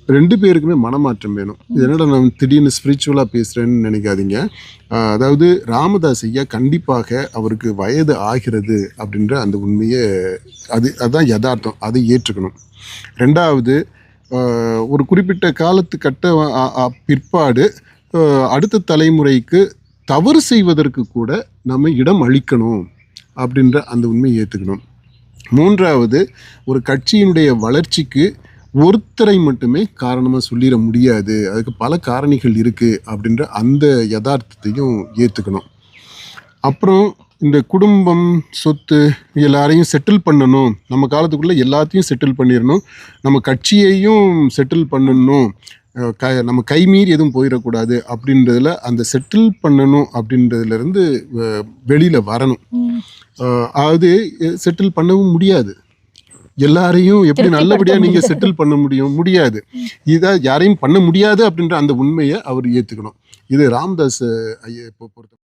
2 பேருக்குமே மனமாற்றம் வேணும். இது என்னடா நான் திடீர்னு ஸ்பிரிச்சுவலாக பேசுகிறேன்னு நினைக்காதீங்க. அதாவது ராமதாஸ் ஐயா கண்டிப்பாக அவருக்கு வயது ஆகிறது அப்படின்ற அந்த உண்மையை அதுதான் யதார்த்தம், அதை ஏற்றுக்கணும். 2வது, ஒரு குறிப்பிட்ட காலத்துக்கட்ட பிற்பாடு அடுத்த தலைமுறைக்கு தவறு செய்வதற்கு கூட நம்ம இடம் அளிக்கணும் அப்படின்ற அந்த உண்மையை ஏற்றுக்கணும். 3வது, ஒரு கட்சியினுடைய வளர்ச்சிக்கு ஒருத்தரை மட்டுமே காரணமாக சொல்லிட முடியாது, அதுக்கு பல காரணிகள் இருக்குது அப்படின்ற அந்த யதார்த்தத்தையும் ஏற்றுக்கணும். அப்புறம் இந்த குடும்பம், சொத்து எல்லாரையும் செட்டில் பண்ணணும், நம்ம காலத்துக்குள்ளே எல்லாத்தையும் செட்டில் பண்ணிடணும், நம்ம கட்சியையும் செட்டில் பண்ணணும், நம்ம கைமீறி எதுவும் போயிடக்கூடாது அப்படின்றதுல அந்த செட்டில் பண்ணணும் அப்படின்றதுலேருந்து வெளியில் வரணும். அதாவது செட்டில் பண்ணவும் முடியாது, எல்லாரையும் எப்படி நல்லபடியாக நீங்கள் செட்டில் பண்ண முடியாது. இதை யாரையும் பண்ண முடியாது அப்படின்ற அந்த உண்மையை அவர் ஏற்றுக்கணும். இது ராமதாஸ் ஐயா பொறுத்த